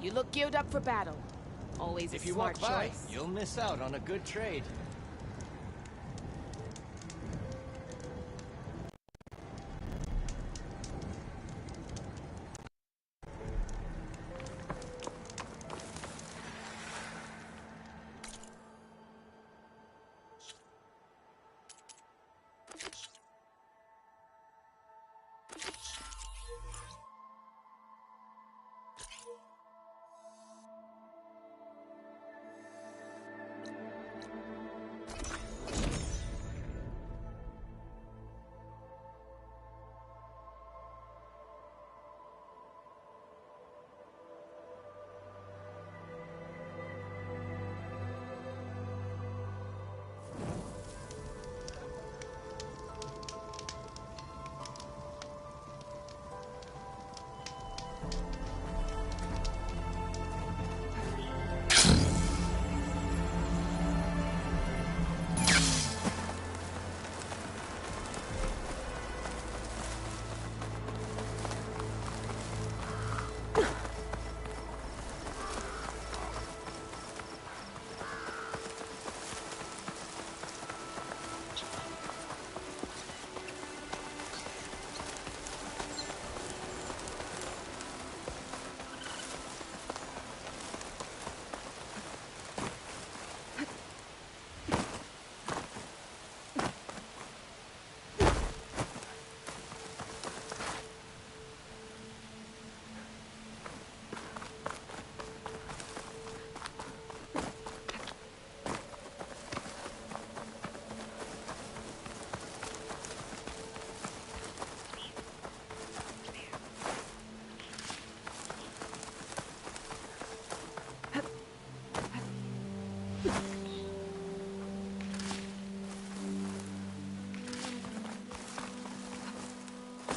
You look geared up for battle. Always a If you smart walk by, choice. you'll miss out on a good trade.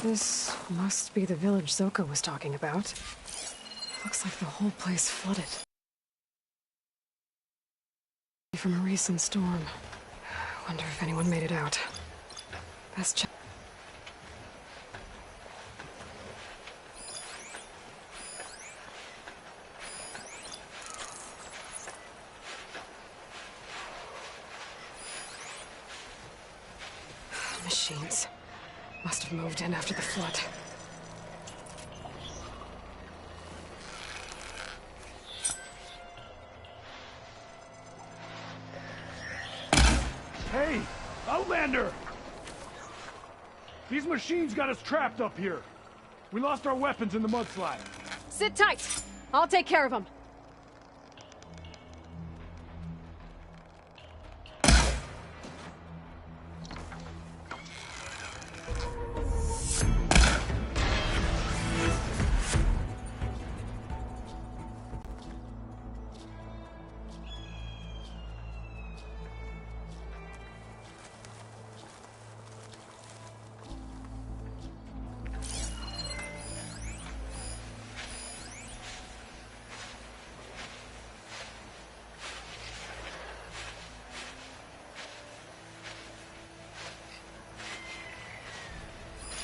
This must be the village Zoka was talking about. Looks like the whole place flooded. From a recent storm. Wonder if anyone made it out. Best check. Machines. Must have moved in after the flood. Hey! Outlander! These machines got us trapped up here. We lost our weapons in the mudslide. Sit tight! I'll take care of them.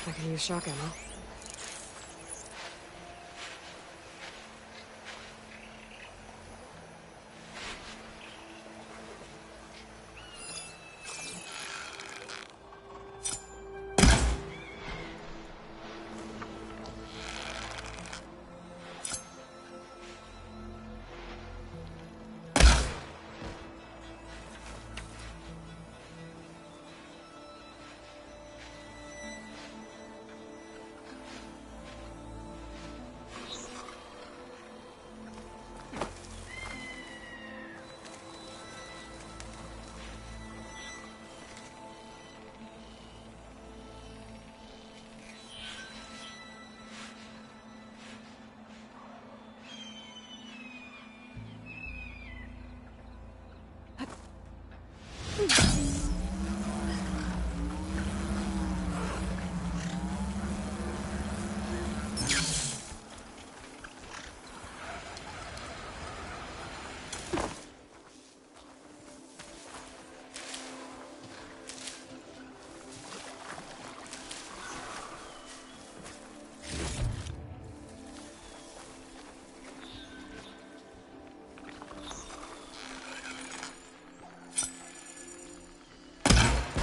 I can use shock ammo.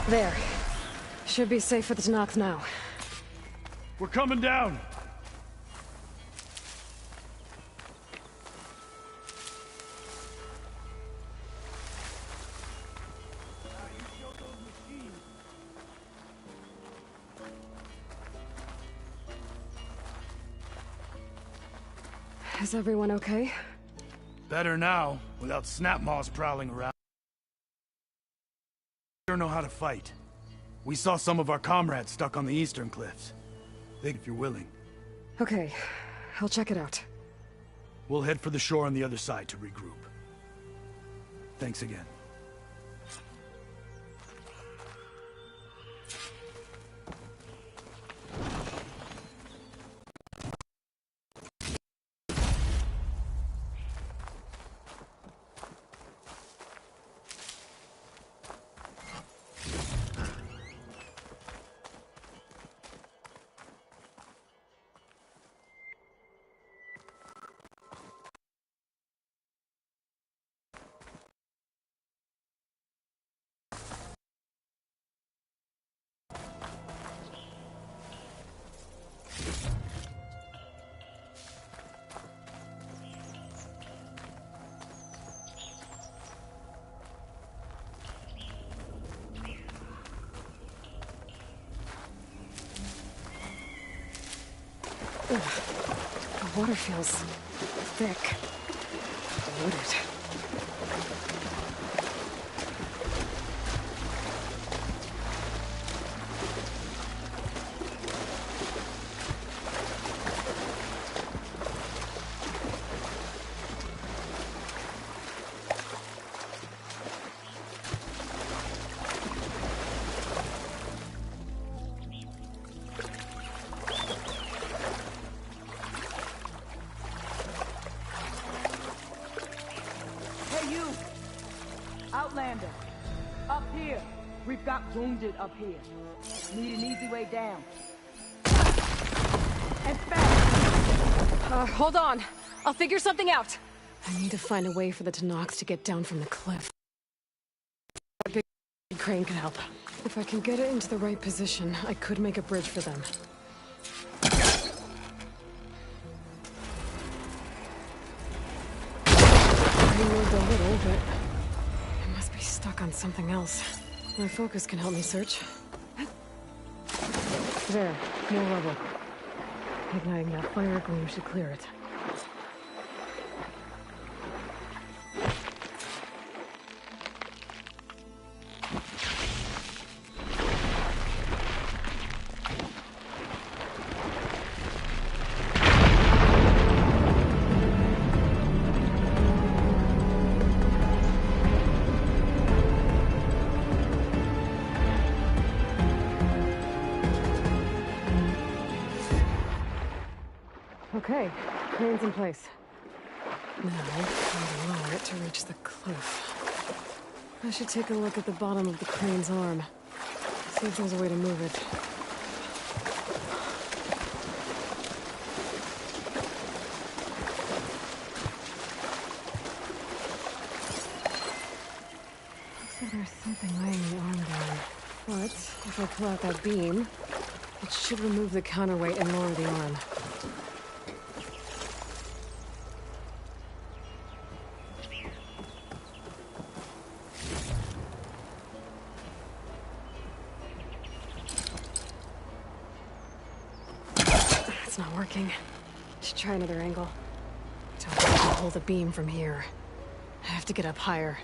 There. Should be safe for the Tanakh now. We're coming down! Is everyone okay? Better now, without snapmaws prowling around. We don't know how to fight. We saw some of our comrades stuck on the eastern cliffs. Think if you're willing. Okay, I'll check it out. We'll head for the shore on the other side to regroup. Thanks again. Ugh. The water feels thick. Diluted. Outlander, up here. We've got wounded up here. Need an easy way down. And fast! Hold on. I'll figure something out. I need to find a way for the Tanox to get down from the cliff. A big crane could help. If I can get it into the right position, I could make a bridge for them. I moved a little, but I must be stuck on something else. My focus can help me search. There, more rubble. Igniting that fire gleam should clear it. Okay, crane's in place. Now, I'll lower it to reach the cliff. I should take a look at the bottom of the crane's arm. See if there's a way to move it. Looks like there's something weighing the arm down. But, if I pull out that beam, it should remove the counterweight and lower the arm. It's not working. Should try another angle. Don't think I can hold the beam from here. I have to get up higher.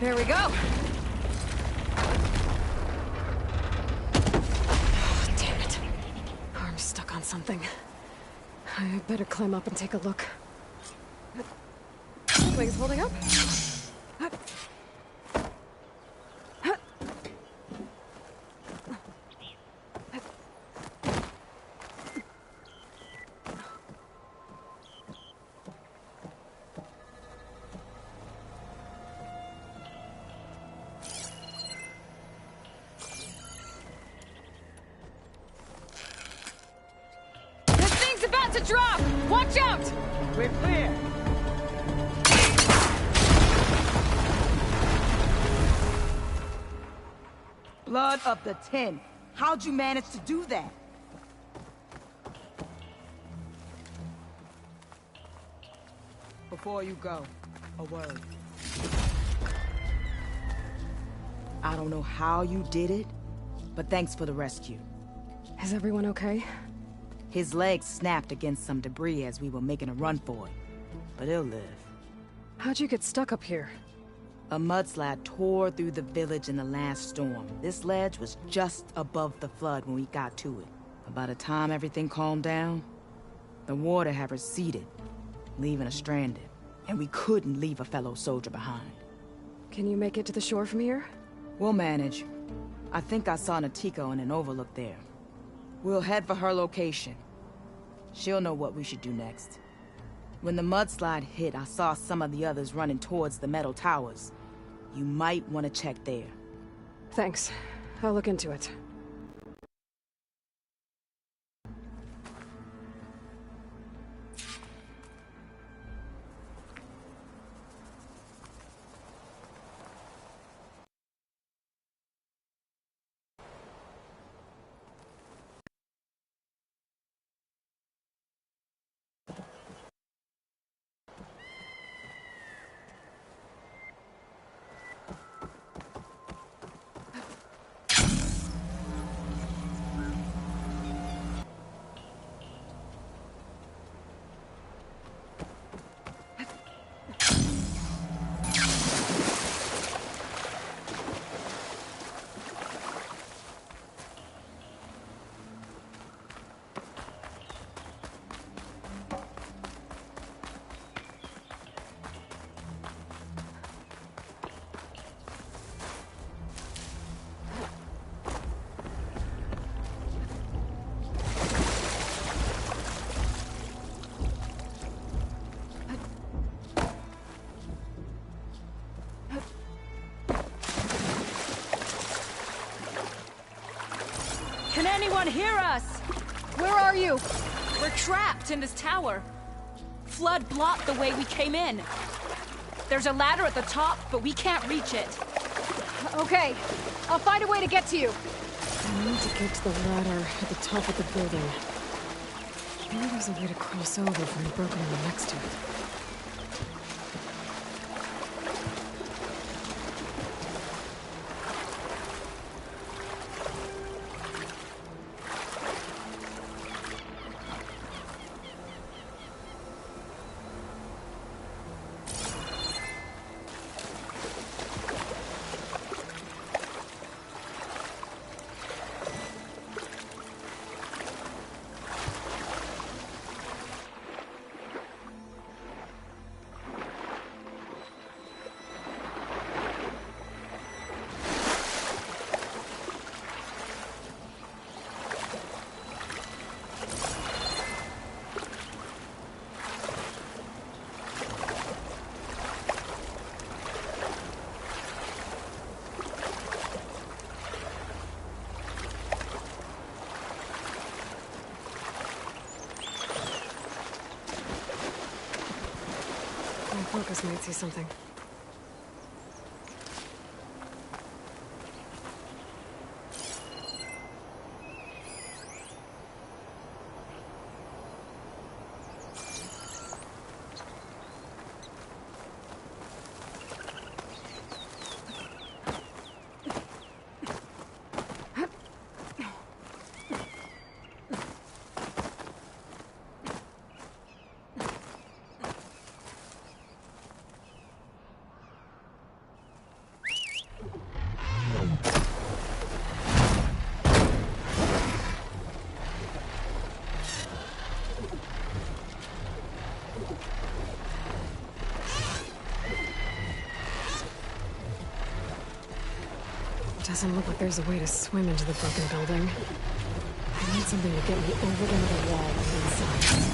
There we go! Oh, damn it. Arm's stuck on something. I better climb up and take a look. Wings holding up? about to drop! Watch out! We're clear. Blood of the 10. How'd you manage to do that? Before you go, a word. I don't know how you did it, but thanks for the rescue. Is everyone okay? His legs snapped against some debris as we were making a run for it, but he'll live. How'd you get stuck up here? A mudslide tore through the village in the last storm. This ledge was just above the flood when we got to it. But by the time everything calmed down, the water had receded, leaving us stranded. And we couldn't leave a fellow soldier behind. Can you make it to the shore from here? We'll manage. I think I saw Natiko in an overlook there. We'll head for her location. She'll know what we should do next. When the mudslide hit, I saw some of the others running towards the metal towers. You might want to check there. Thanks. I'll look into it. Can anyone hear us? Where are you? We're trapped in this tower. Flood blocked the way we came in. There's a ladder at the top, but we can't reach it. Okay. I'll find a way to get to you. I need to get to the ladder at the top of the building. Maybe there's a way to cross over from the broken one next to it. Focus might see something. Doesn't look like there's a way to swim into the broken building. I need something to get me over the metal wall on the inside.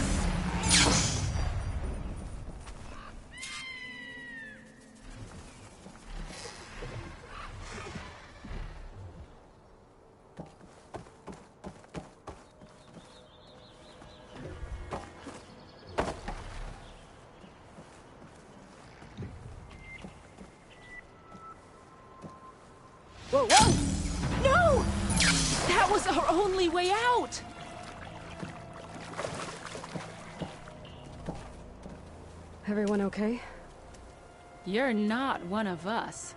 Whoa, whoa! No! That was our only way out! Everyone okay? You're not one of us.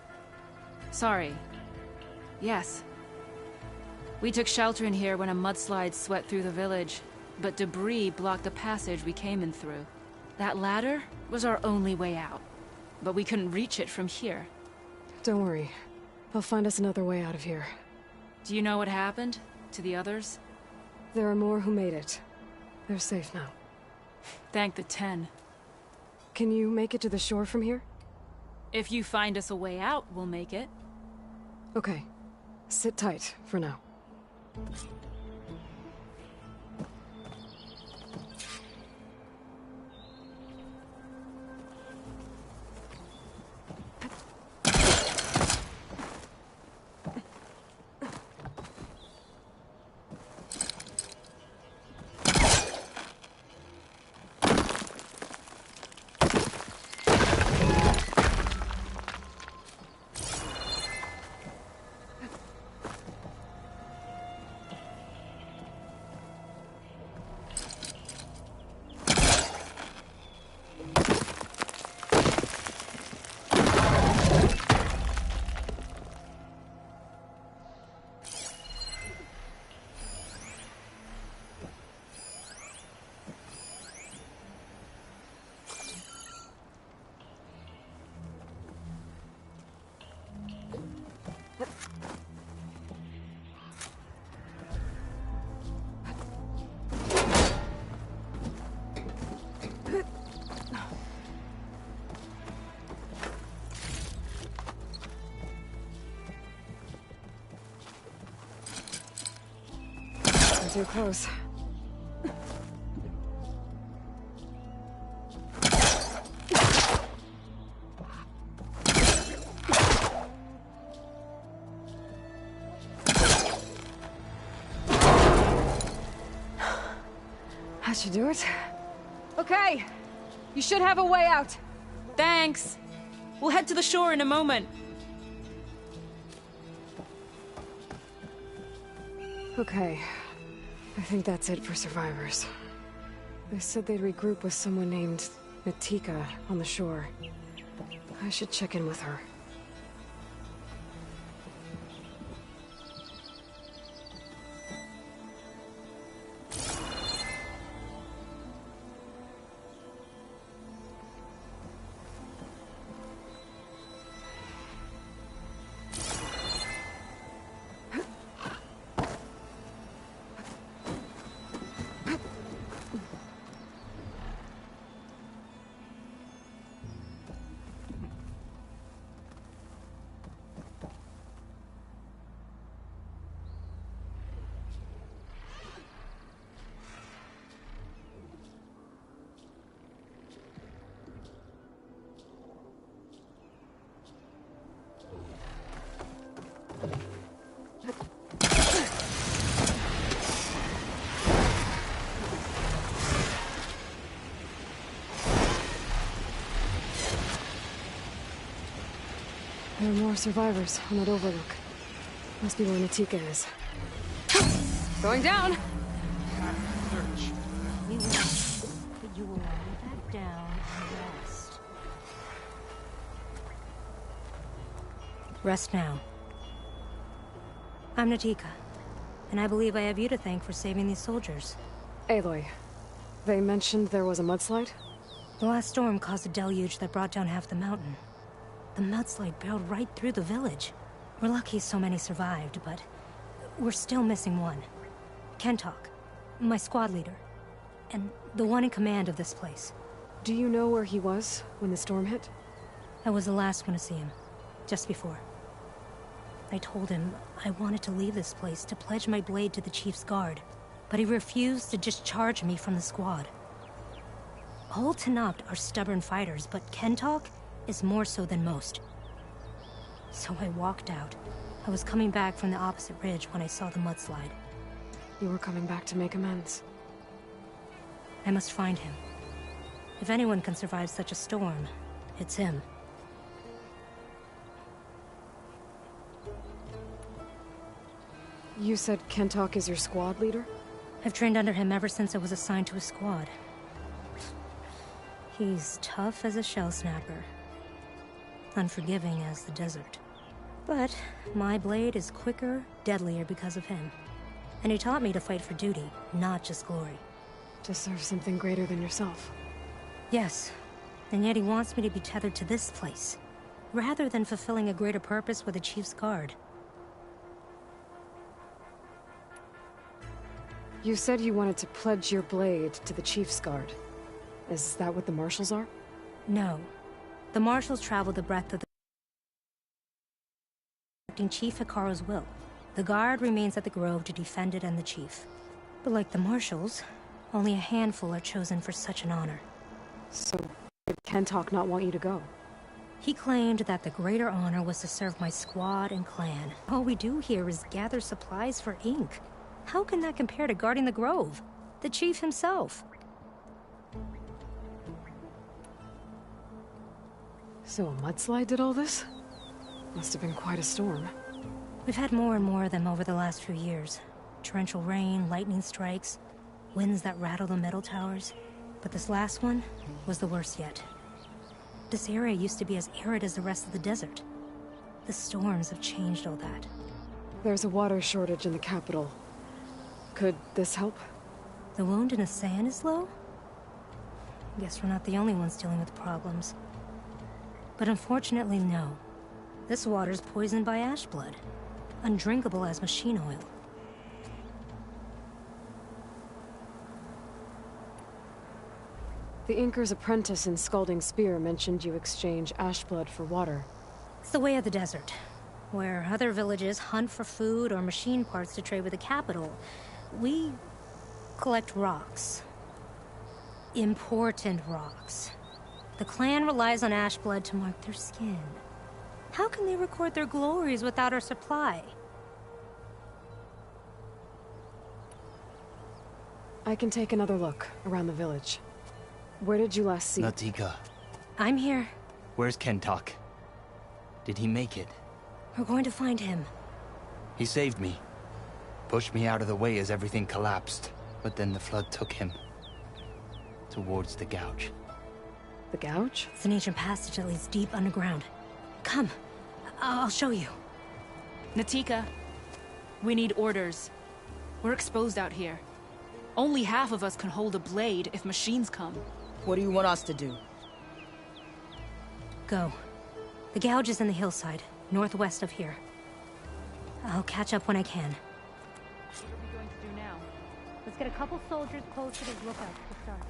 Sorry. Yes. We took shelter in here when a mudslide swept through the village, but debris blocked the passage we came in through. That ladder was our only way out, but we couldn't reach it from here. Don't worry. I'll find us another way out of here. Do you know what happened to the others? There are more who made it. They're safe now. Thank the 10. Can you make it to the shore from here? If you find us a way out, we'll make it. Okay. Sit tight for now. Too close. That should do it. Okay, you should have a way out. Thanks. We'll head to the shore in a moment. Okay. I think that's it for survivors. They said they'd regroup with someone named Natika on the shore. I should check in with her. There are more survivors on that overlook. Must be where Natika is. Going down! Search. We will, but you will lie back down and rest. Rest now. I'm Natika, and I believe I have you to thank for saving these soldiers. Aloy, they mentioned there was a mudslide? The last storm caused a deluge that brought down half the mountain. The mudslide barreled right through the village. We're lucky so many survived, but we're still missing one. Kentok, my squad leader, and the one in command of this place. Do you know where he was when the storm hit? I was the last one to see him, just before. I told him I wanted to leave this place to pledge my blade to the chief's guard, but he refused to discharge me from the squad. All Tenakth are stubborn fighters, but Kentok is more so than most. So I walked out. I was coming back from the opposite ridge when I saw the mudslide. You were coming back to make amends. I must find him. If anyone can survive such a storm, it's him. You said Kentok is your squad leader? I've trained under him ever since I was assigned to his squad. He's tough as a shell snapper. Unforgiving as the desert. But my blade is quicker, deadlier because of him. And he taught me to fight for duty, not just glory. To serve something greater than yourself. Yes, and yet he wants me to be tethered to this place, rather than fulfilling a greater purpose with the Chief's Guard. You said you wanted to pledge your blade to the Chief's Guard. Is that what the Marshals are? No. The Marshals travel the breadth of the Chief Hikaru's will. The Guard remains at the Grove to defend it and the Chief. But like the Marshals, only a handful are chosen for such an honor. So, did Kentok not want you to go? He claimed that the greater honor was to serve my squad and clan. All we do here is gather supplies for ink. How can that compare to guarding the Grove? The Chief himself. So a mudslide did all this? Must have been quite a storm. We've had more and more of them over the last few years. Torrential rain, lightning strikes, winds that rattle the metal towers. But this last one was the worst yet. This area used to be as arid as the rest of the desert. The storms have changed all that. There's a water shortage in the capital. Could this help? The wound in Asan is low? Guess we're not the only ones dealing with problems. But unfortunately, no. This water's poisoned by ash blood. Undrinkable as machine oil. The Inker's apprentice in Scalding Spear mentioned you exchange ash blood for water. It's the way of the desert, where other villages hunt for food or machine parts to trade with the capital. We collect rocks. Important rocks. The clan relies on ash blood to mark their skin. How can they record their glories without our supply? I can take another look around the village. Where did you last see? Natika, I'm here. where's Kentok? Did he make it? We're going to find him. He saved me. Pushed me out of the way as everything collapsed. But then the flood took him. Towards the gouge. The gouge? It's an ancient passage that leads deep underground. Come. I'll show you. Natika, we need orders. We're exposed out here. Only half of us can hold a blade if machines come. What do you want us to do? Go. The gouge is in the hillside, northwest of here. I'll catch up when I can. What are we going to do now? Let's get a couple soldiers close to the lookout to start.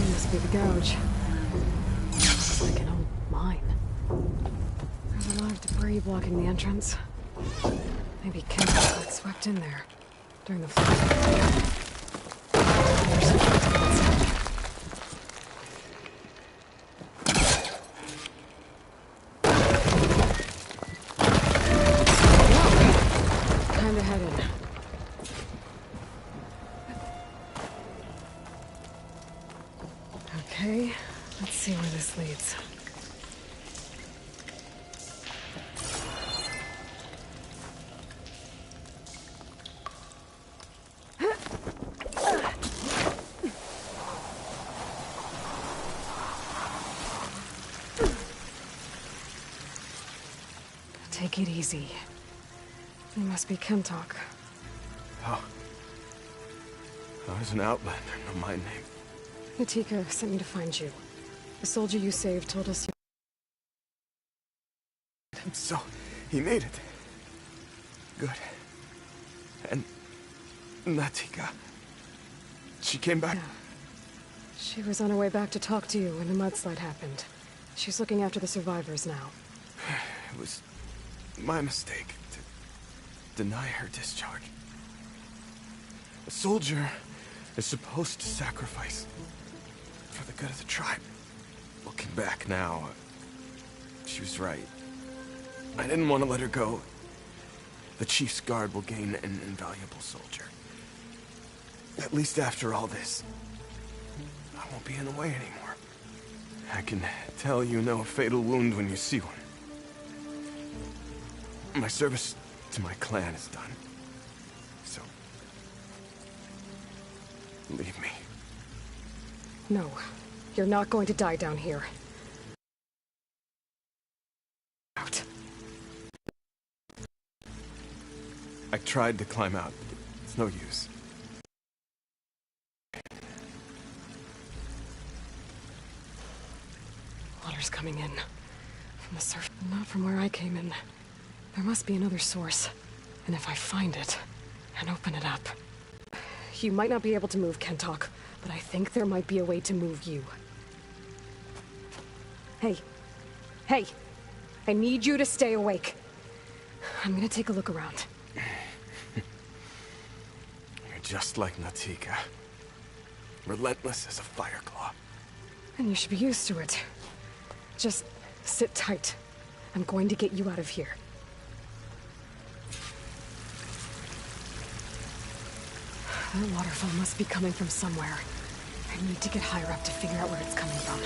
Must be the gouge. It's like an old mine. There's a lot of debris blocking the entrance. Maybe Kentok got swept in there during the flood. Kinda headed. Okay, let's see where this leads. Take it easy. You must be Kentok. Oh. I was an outlander, no my name. Natika sent me to find you. The soldier you saved told us you... And so, he made it. Good. And... Natika. She came back? She was on her way back to talk to you when the mudslide happened. She's looking after the survivors now. It was my mistake to deny her discharge. A soldier is supposed to sacrifice for the good of the tribe. Looking back now, she was right. I didn't want to let her go. The Chief's Guard will gain an invaluable soldier. At least after all this, I won't be in the way anymore. I can tell you know a fatal wound when you see one. My service to my clan is done. So, leave me. No, you're not going to die down here. Out. I tried to climb out, but it's no use. Water's coming in. From the surface. Not from where I came in. There must be another source. And if I find it, and open it up... You might not be able to move, Kentok, but I think there might be a way to move you. Hey. Hey! I need you to stay awake. I'm gonna take a look around. You're just like Natika. Relentless as a fireclaw. And you should be used to it. Just sit tight. I'm going to get you out of here. That waterfall must be coming from somewhere. I need to get higher up to figure out where it's coming from.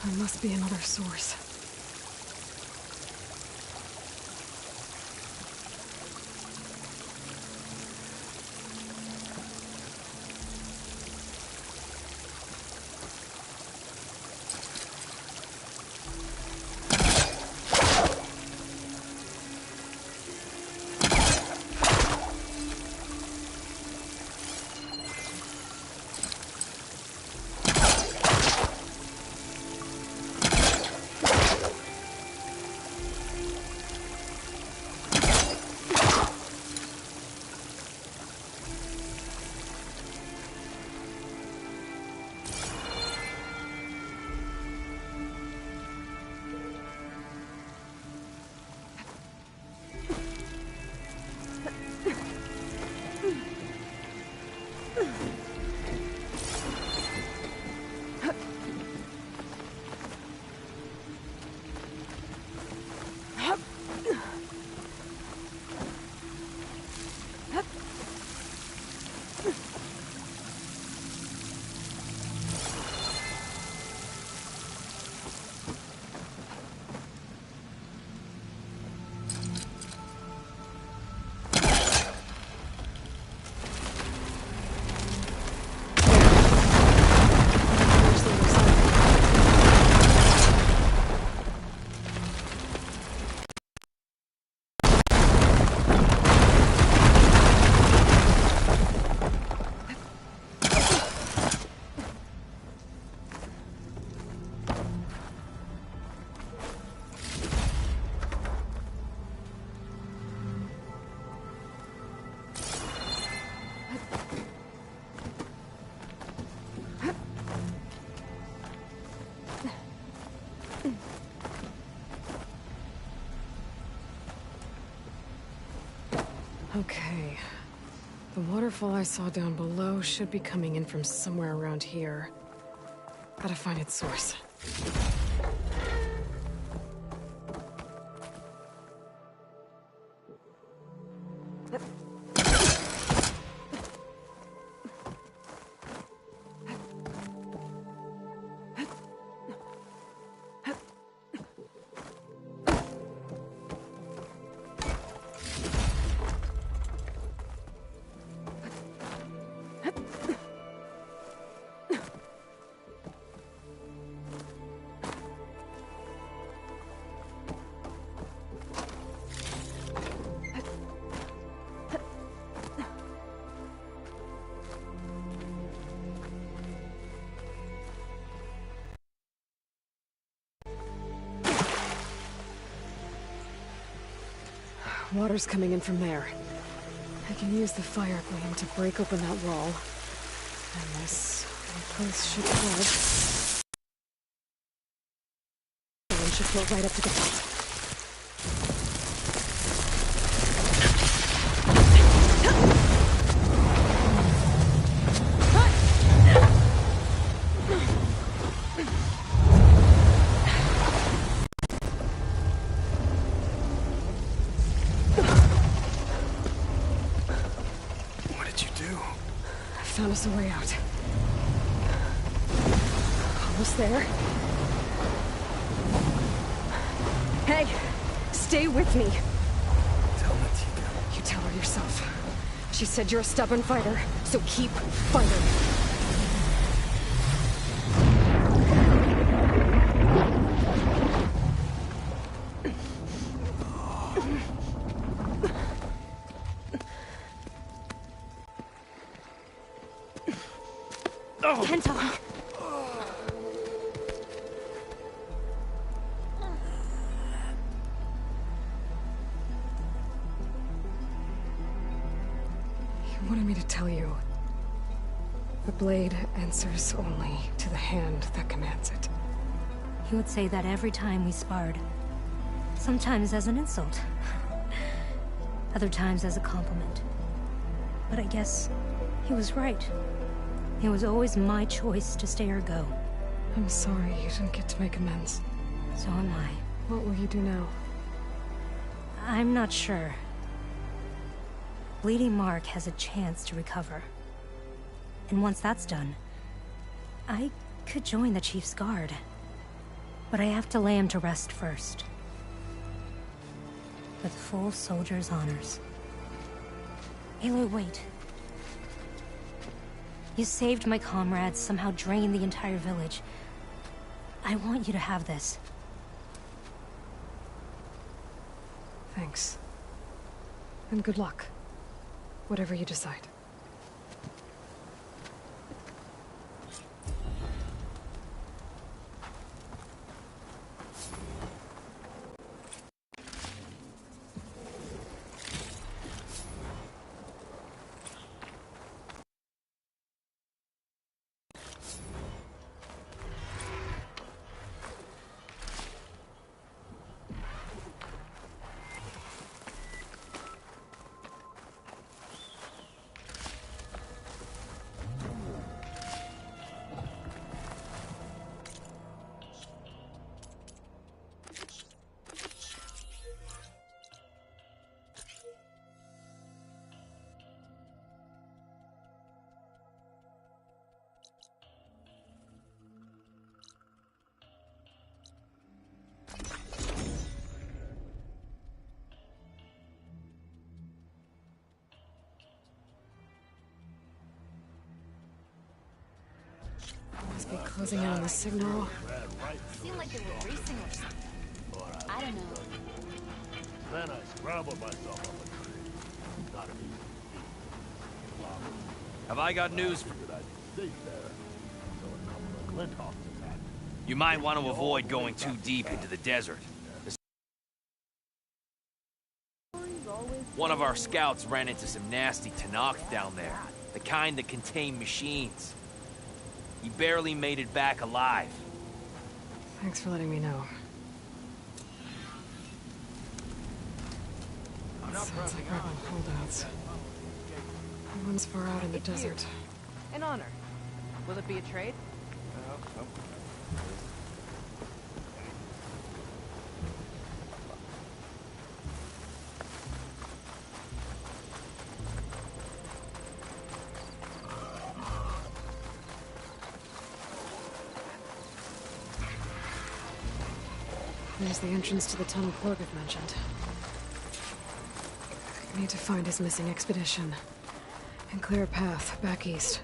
There must be another source. Okay. The waterfall I saw down below should be coming in from somewhere around here. Gotta find its source. Water's coming in from there. I can use the fire gleam to break open that wall. And this place should flood. And should float right up to the top. Found us a way out. Almost there. Hey! Stay with me! Tell Natika. You tell her yourself. She said you're a stubborn fighter, so keep fighting. Kenta! You wanted me to tell you. The blade answers only to the hand that commands it. He would say that every time we sparred. Sometimes as an insult. Other times as a compliment. But I guess he was right. It was always my choice to stay or go. I'm sorry you didn't get to make amends. So am I. What will you do now? I'm not sure. Bleeding Mark has a chance to recover. And once that's done, I could join the Chief's Guard. But I have to lay him to rest first. With full soldier's honors. Aloy, wait. You saved my comrades, somehow drained the entire village. I want you to have this. Thanks. And good luck. Whatever you decide. Must be closing in on the signal. Seemed like they were racing or something. I don't know. Then I scrambled myself up a tree. Not an easy feat. Have I got news for Figured I'd be safe there. So a couple of Glinthawks attacked. you? Might want to avoid going too deep into the desert. One of our scouts ran into some nasty Tanakh down there. The kind that contain machines. He barely made it back alive. Thanks for letting me know. Sounds like rebel holdouts. The ones far out in the desert. An honor. Will it be a trade? There's the entrance to the tunnel Korgov mentioned. I need to find his missing expedition. And clear a path back east.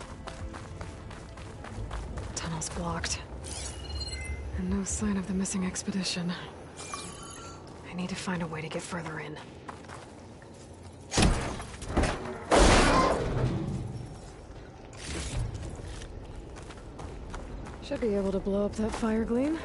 Tunnel's blocked. And no sign of the missing expedition. I need to find a way to get further in. Should be able to blow up that fire gleam.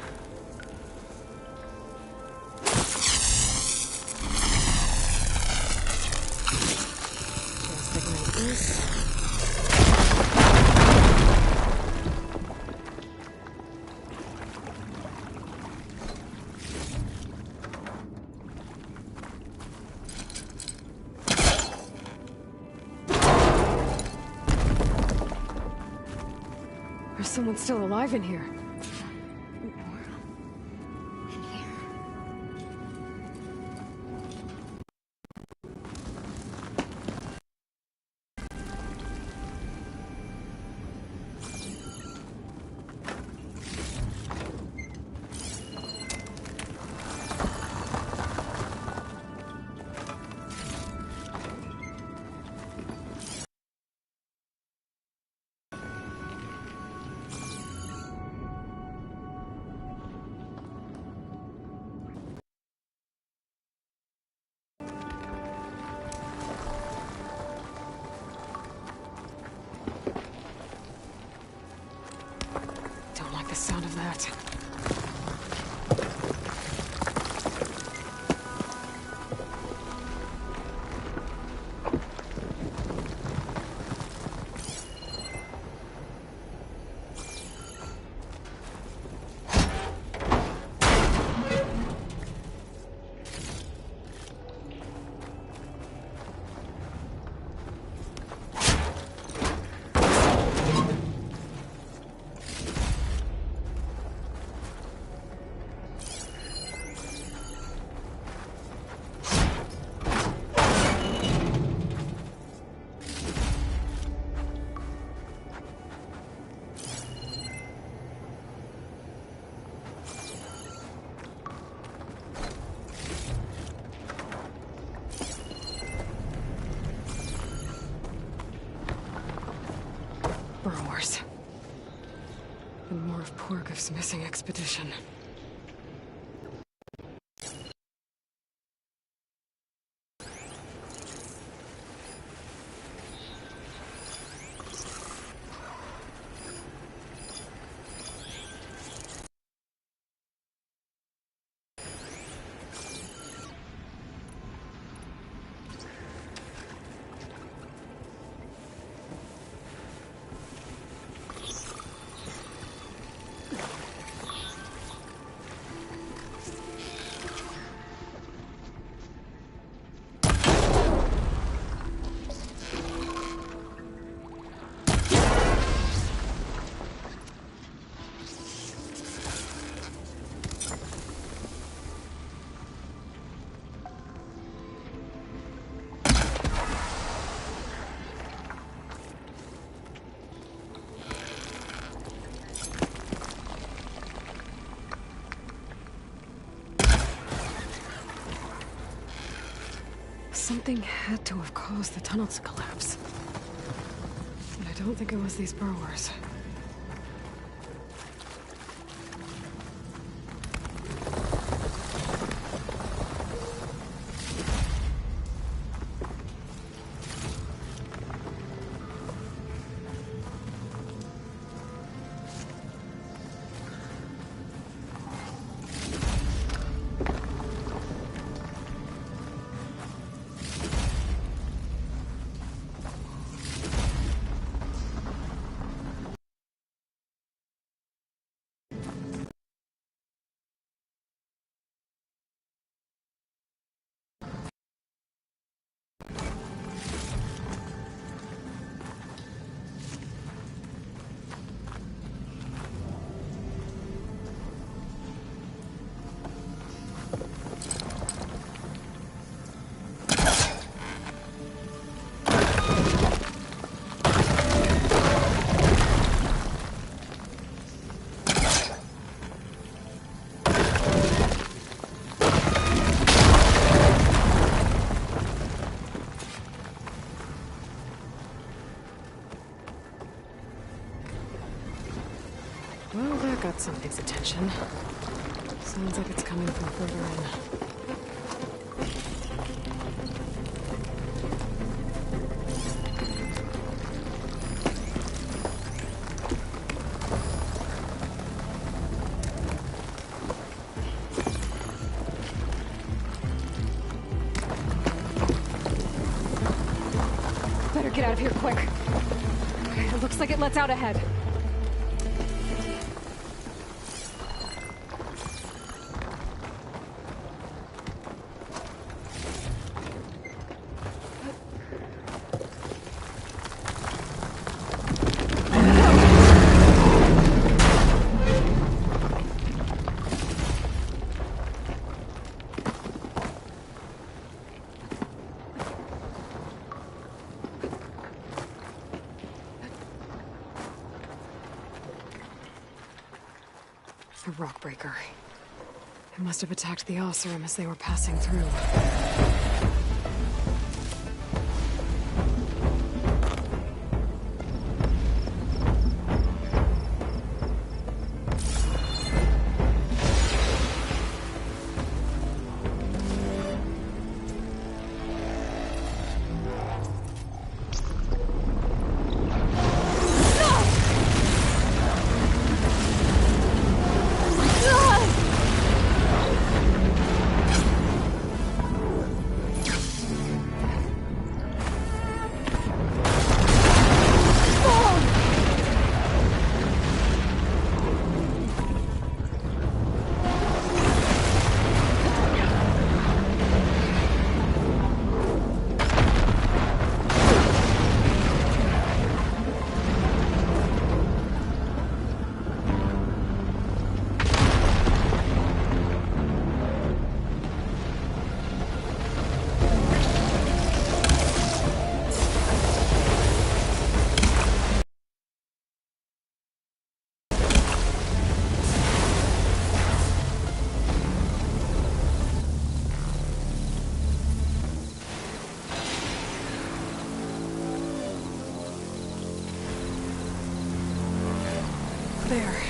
There's someone still alive in here. Don't like the sound of that. Burrowers. And more of Porgov's missing expedition. Something had to have caused the tunnel to collapse. And I don't think it was these burrowers. something's attention. Sounds like it's coming from further in. Better get out of here quick. Okay, it looks like it lets out ahead. A rock breaker. It must have attacked the Oseram as they were passing through. There.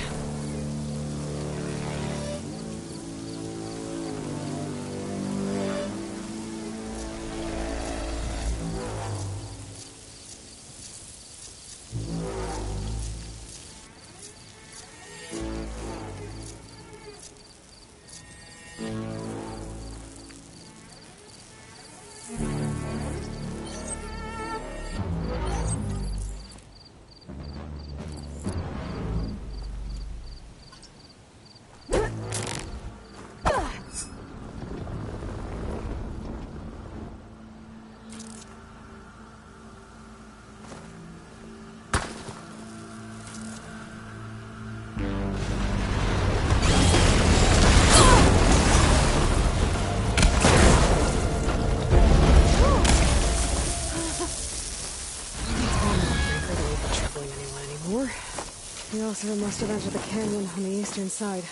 The Oseram must have entered the canyon on the eastern side.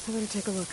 I better take a look.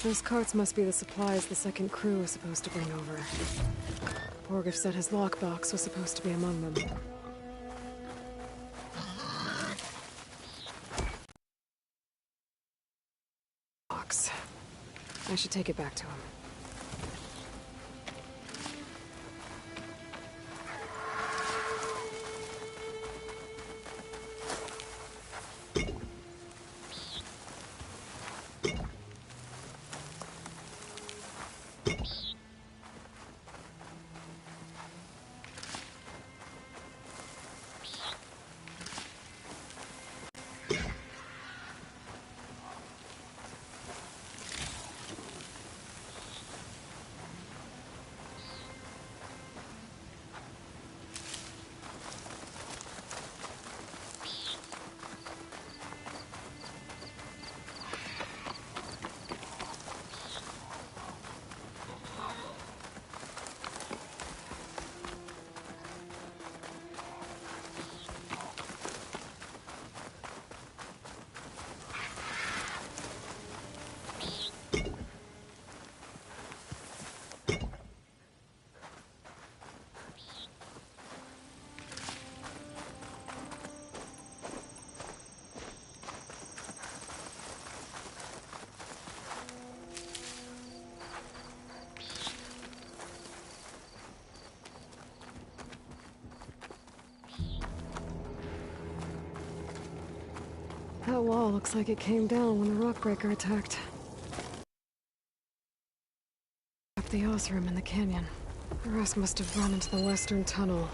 Those carts must be the supplies the second crew was supposed to bring over. Borgif said his lockbox was supposed to be among them. Box. I should take it back to him. That wall looks like it came down when the rockbreaker attacked. Up the Osram in the canyon. The rest must have run into the western tunnel.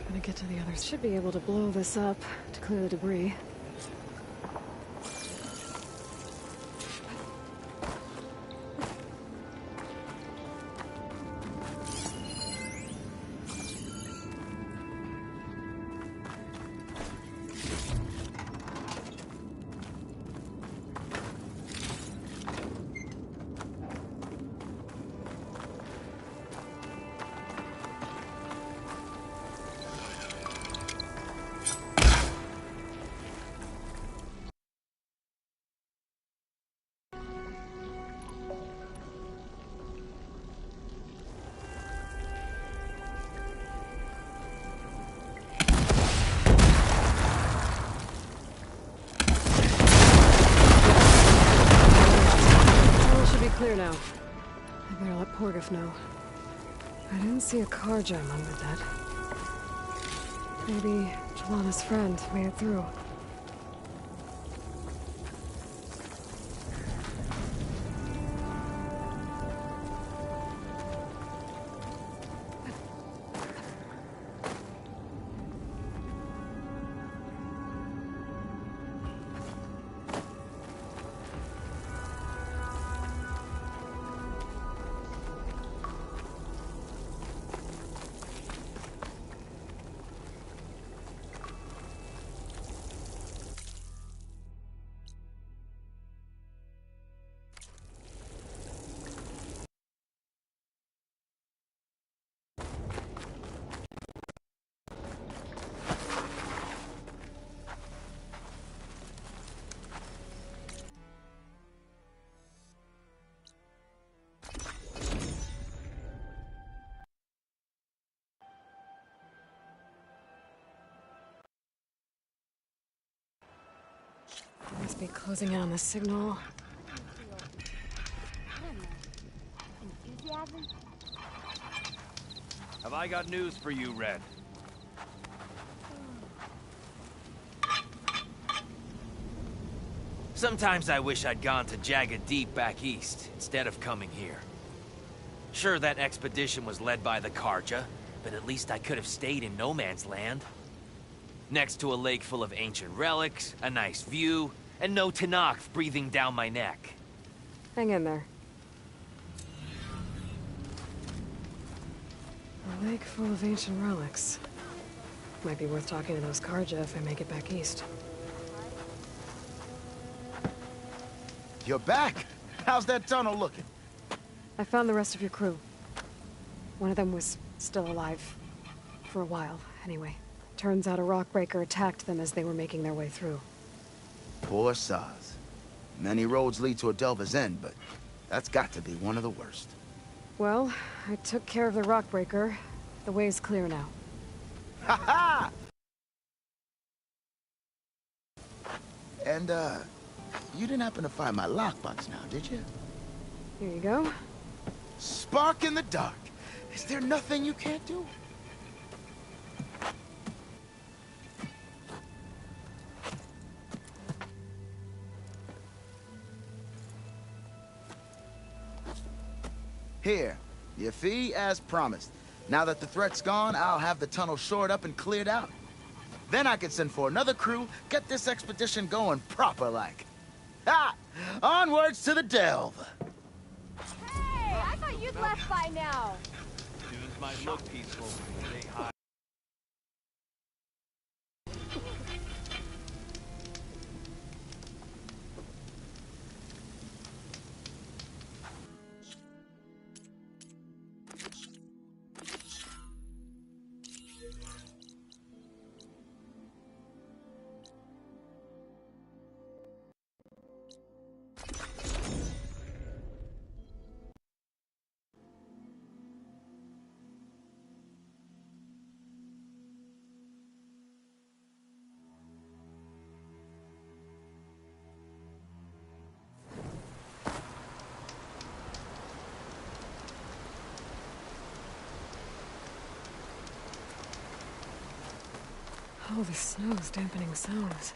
Gonna get to the others. Should be able to blow this up to clear the debris. Clear now. I better let Porgif know. I didn't see a car jam under that. Maybe Jelana's friend made it through. Must be closing in on the signal. Have I got news for you, Red? Sometimes I wish I'd gone to Jagged Deep back east, instead of coming here. Sure, that expedition was led by the Karja, but at least I could have stayed in no man's land. Next to a lake full of ancient relics, a nice view, and no Tenakth breathing down my neck. Hang in there. A lake full of ancient relics. Might be worth talking to those Karja if I make it back east. You're back! How's that tunnel looking? I found the rest of your crew. One of them was still alive. For a while, anyway. Turns out a rockbreaker attacked them as they were making their way through. Poor Saz. Many roads lead to a Delver's End, but that's got to be one of the worst. Well, I took care of the rockbreaker. The way's clear now. Ha ha! And, you didn't happen to find my lockbox now, did you? Here you go. Spark in the dark. Is there nothing you can't do? Here, your fee as promised. Now that the threat's gone, I'll have the tunnel shored up and cleared out. Then I can send for another crew, get this expedition going proper-like. Ha! Onwards to the Delve! Hey, I thought you'd left by now. Dunes might look peaceful, but they hide. Oh, the snow's dampening sounds.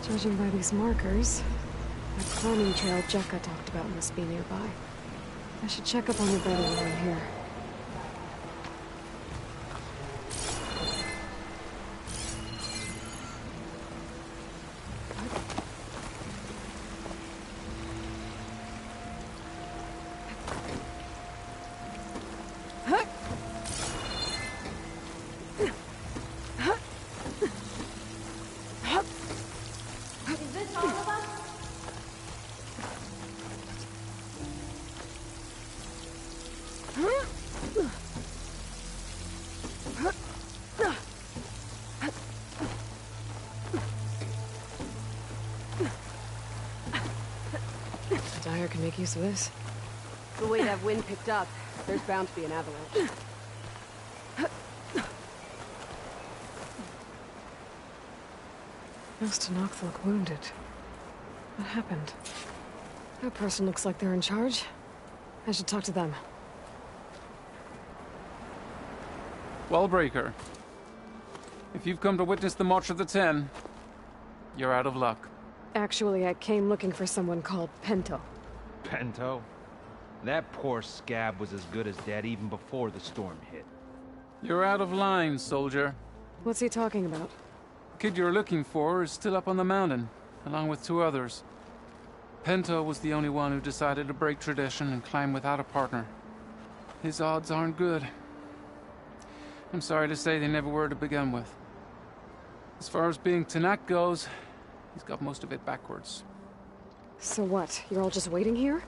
Judging by these markers, the climbing trail Jekka talked about must be nearby. I should check up on the brother while I'm here. Dyer can make use of this. The way that wind picked up, there's bound to be an avalanche. Nostanox look wounded. What happened? That person looks like they're in charge. I should talk to them. Wallbreaker. If you've come to witness the March of the Ten, you're out of luck. Actually, I came looking for someone called Pento. Pento? That poor scab was as good as dead even before the storm hit. You're out of line, soldier. What's he talking about? The kid you're looking for is still up on the mountain, along with 2 others. Pento was the only one who decided to break tradition and climb without a partner. His odds aren't good. I'm sorry to say they never were to begin with. As far as being Tanak goes, he's got most of it backwards. So what? You're all just waiting here?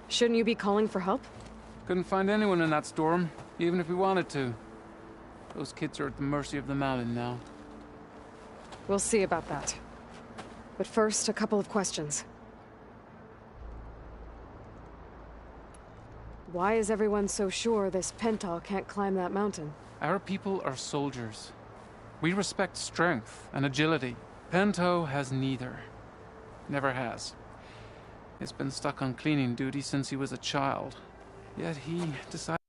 Shouldn't you be calling for help? Couldn't find anyone in that storm, even if we wanted to. Those kids are at the mercy of the mountain now. We'll see about that. But first, a couple of questions. Why is everyone so sure this Pental can't climb that mountain? Our people are soldiers. We respect strength and agility. Pento has neither. Never has. He's been stuck on cleaning duty since he was a child. Yet he decided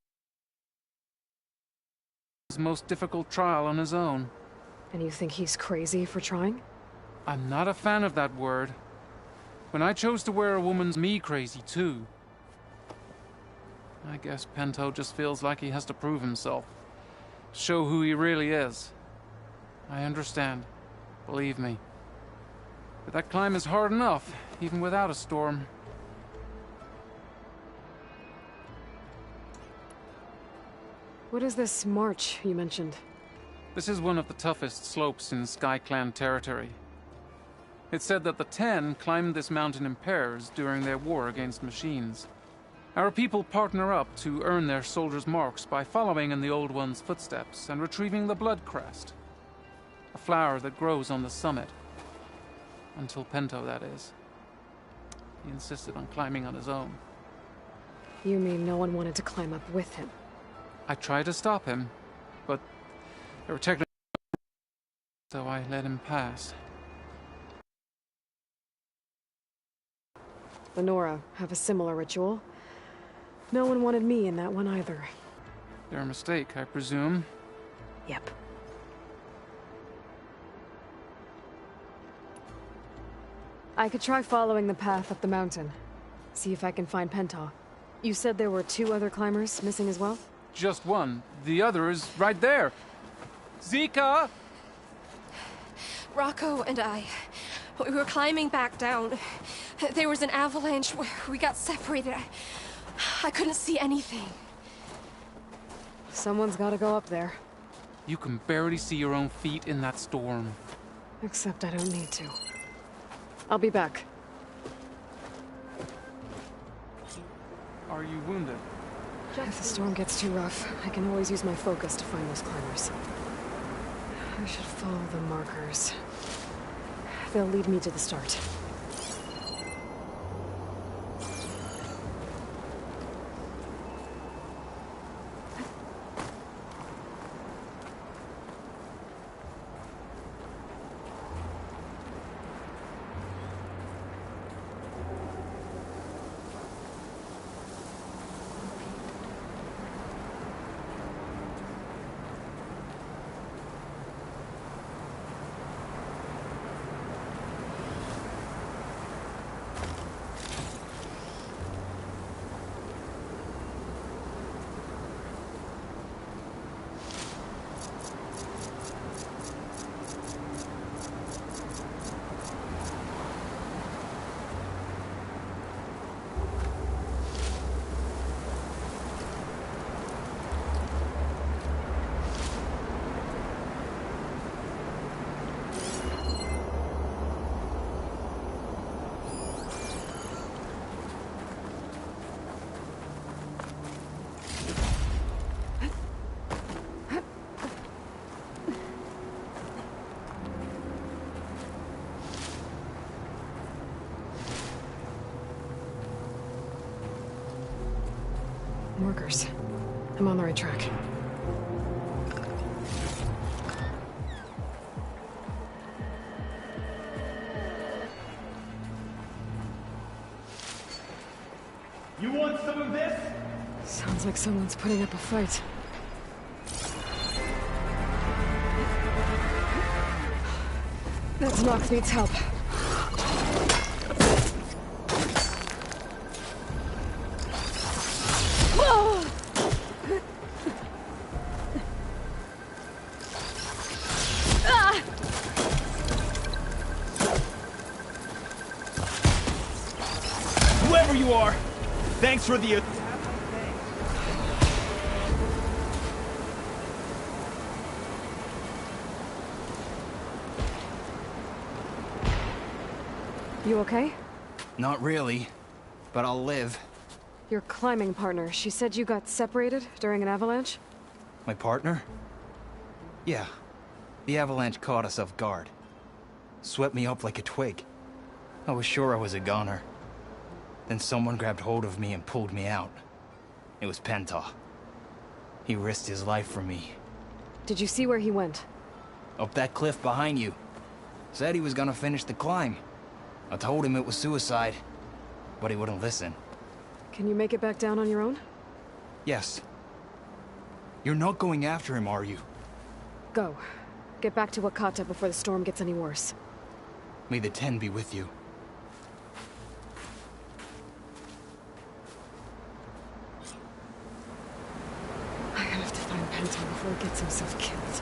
his most difficult trial on his own. And you think he's crazy for trying? I'm not a fan of that word. When I chose to wear a woman's me crazy too. I guess Pento just feels like he has to prove himself. Show who he really is. I understand. Believe me. But that climb is hard enough, even without a storm. What is this march you mentioned? This is one of the toughest slopes in SkyClan territory. It's said that the Ten climbed this mountain in pairs during their war against machines. Our people partner up to earn their soldiers' marks by following in the Old One's footsteps and retrieving the Blood Crest, a flower that grows on the summit. Until Pento, that is. He insisted on climbing on his own. You mean no one wanted to climb up with him? I tried to stop him, but there were technical, so I let him pass. The Nora have a similar ritual. No one wanted me in that one either. Their mistake, I presume. Yep. I could try following the path up the mountain. See if I can find Penta. You said there were 2 other climbers missing as well? Just one. The other is right there. Zika! Rocco and I, we were climbing back down. There was an avalanche. We got separated. I couldn't see anything. Someone's gotta go up there. You can barely see your own feet in that storm. Except I don't need to. I'll be back. Are you wounded? If the storm gets too rough, I can always use my focus to find those climbers. I should follow the markers. They'll lead me to the start. I'm on the right track. You want some of this? Sounds like someone's putting up a fight. That Nox needs help. Whoever you are, thanks for the... You okay? Not really, but I'll live. Your climbing partner, she said you got separated during an avalanche? My partner? Yeah. The avalanche caught us off guard. Swept me up like a twig. I was sure I was a goner. Then someone grabbed hold of me and pulled me out. It was Penta. He risked his life for me. Did you see where he went? Up that cliff behind you. Said he was gonna finish the climb. I told him it was suicide, but he wouldn't listen. Can you make it back down on your own? Yes. You're not going after him, are you? Go. Get back to Wakata before the storm gets any worse. May the 10 be with you. I have to find Penta before he gets himself killed.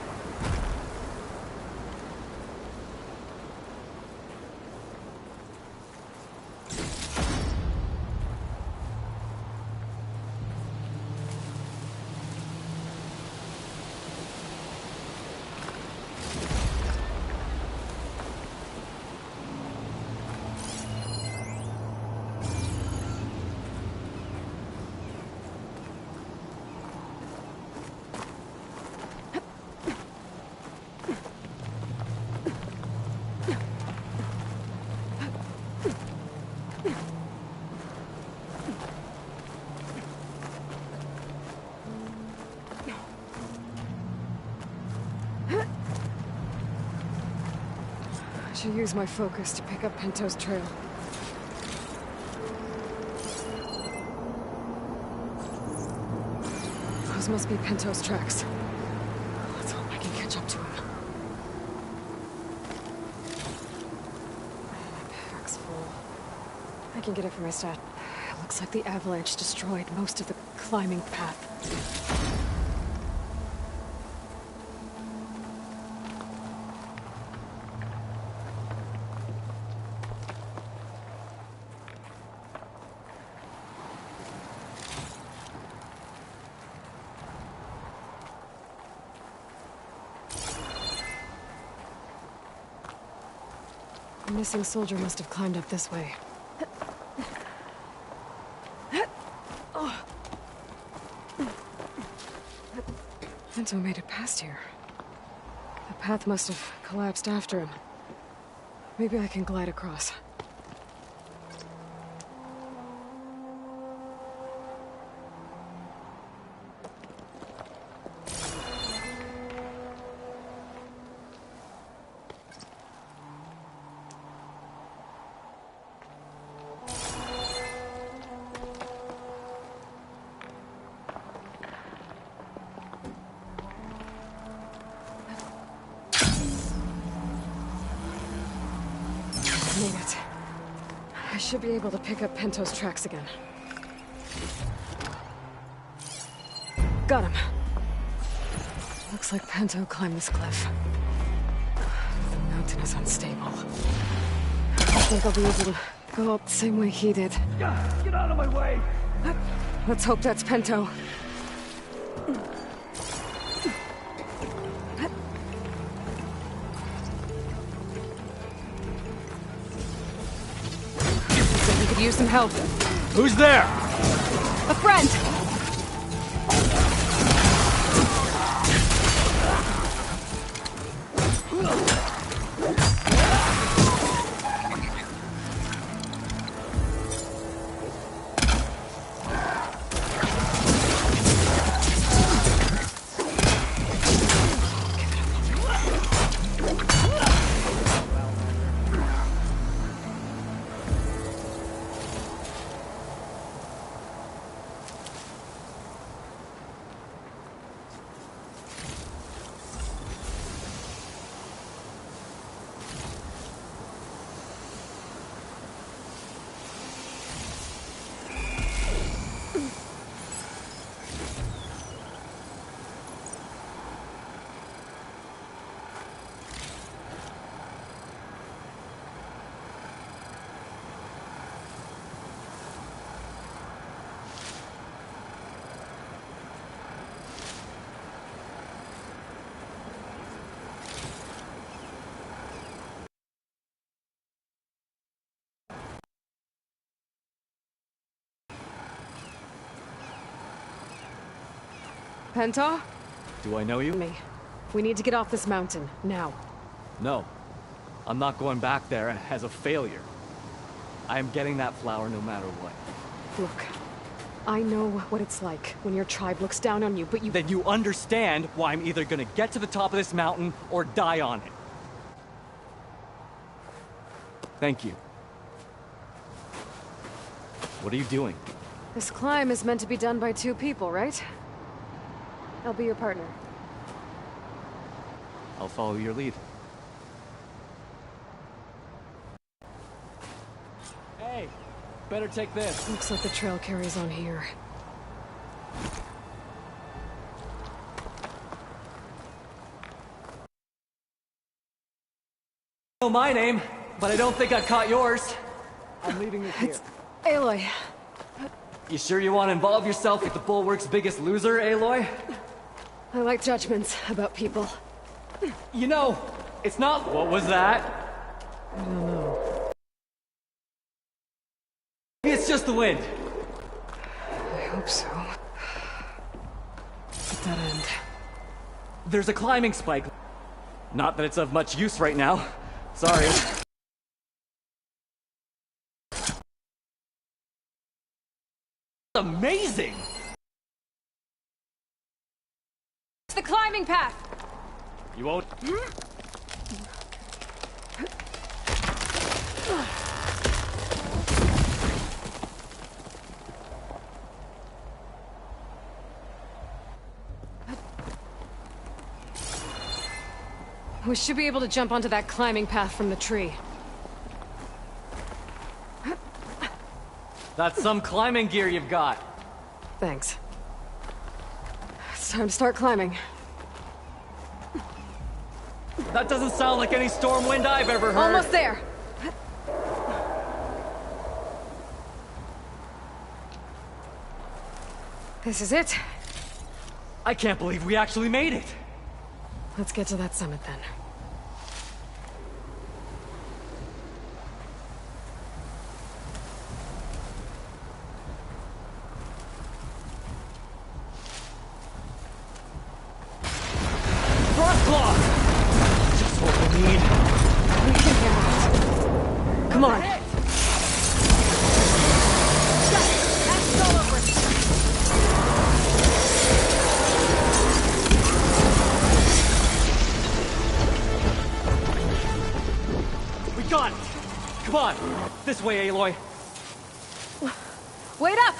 I should use my focus to pick up Pento's trail. Those must be Pento's tracks. Let's hope I can catch up to him. My pack's full. I can get it from my stash. It looks like the avalanche destroyed most of the climbing path. The missing soldier must have climbed up this way. Pento made it past here. The path must have collapsed after him. Maybe I can glide across. Made it. I should be able to pick up Pento's tracks again. Got him. Looks like Pento climbed this cliff. The mountain is unstable. I don't think I'll be able to go up the same way he did. Get out of my way! Let's hope that's Pento. Could use some help. Who's there? A friend! Penta? Do I know you? Me. We need to get off this mountain, now. No. I'm not going back there as a failure. I am getting that flower no matter what. Look, I know what it's like when your tribe looks down on you, but you— Then you understand why I'm either gonna get to the top of this mountain or die on it. Thank you. What are you doing? This climb is meant to be done by 2 people, right? I'll be your partner. I'll follow your lead. Hey, better take this. Looks like the trail carries on here. I know my name, but I don't think I've caught yours. I'm leaving it here. It's Aloy. You sure you want to involve yourself with the Bulwark's biggest loser, Aloy? I like judgments about people. You know, it's not— What was that? I don't know. It's just the wind. I hope so. At that end. There's a climbing spike. Not that it's of much use right now. Sorry. Amazing! It's the climbing path! You won't— We should be able to jump onto that climbing path from the tree. That's some climbing gear you've got. Thanks. It's time to start climbing. That doesn't sound like any storm wind I've ever heard. Almost there! This is it. I can't believe we actually made it. Let's get to that summit then. Just what we need. We can handle it. Come on. We got it. Come on. This way, Aloy. Wait up!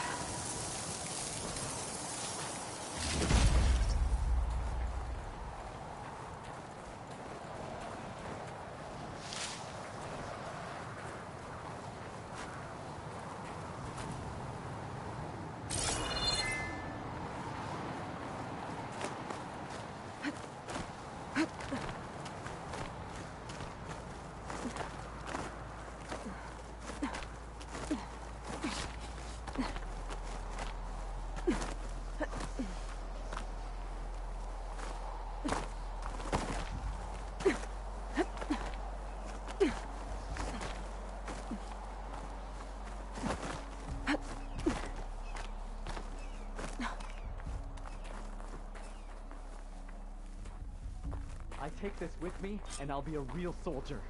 I take this with me, and I'll be a real soldier.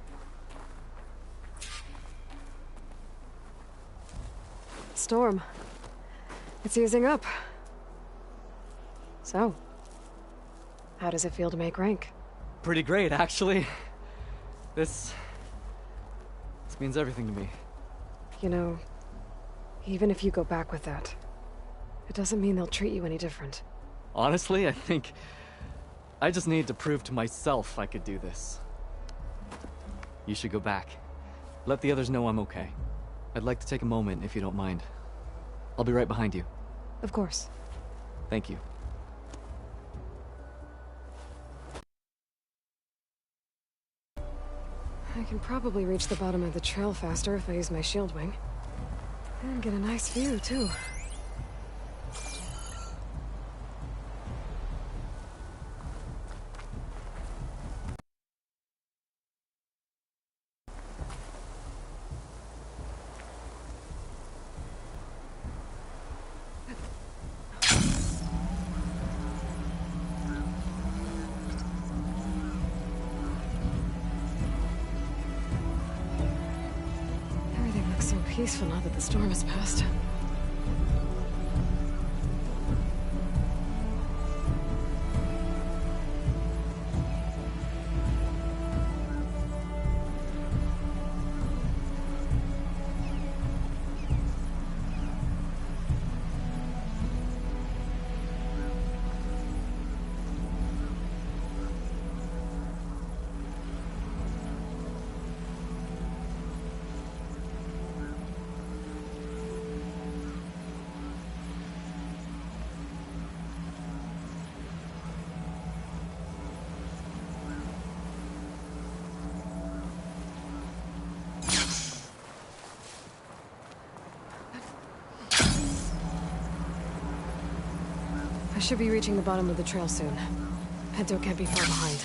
Storm. It's easing up. So, how does it feel to make rank? Pretty great, actually. This means everything to me. You know, even if you go back with that, it doesn't mean they'll treat you any different. Honestly, I think I just need to prove to myself I could do this. You should go back. Let the others know I'm okay. I'd like to take a moment, if you don't mind. I'll be right behind you. Of course. Thank you. I can probably reach the bottom of the trail faster if I use my Shieldwing. And get a nice view, too. peaceful now that the storm has passed. I should be reaching the bottom of the trail soon. Pinto can't be far behind.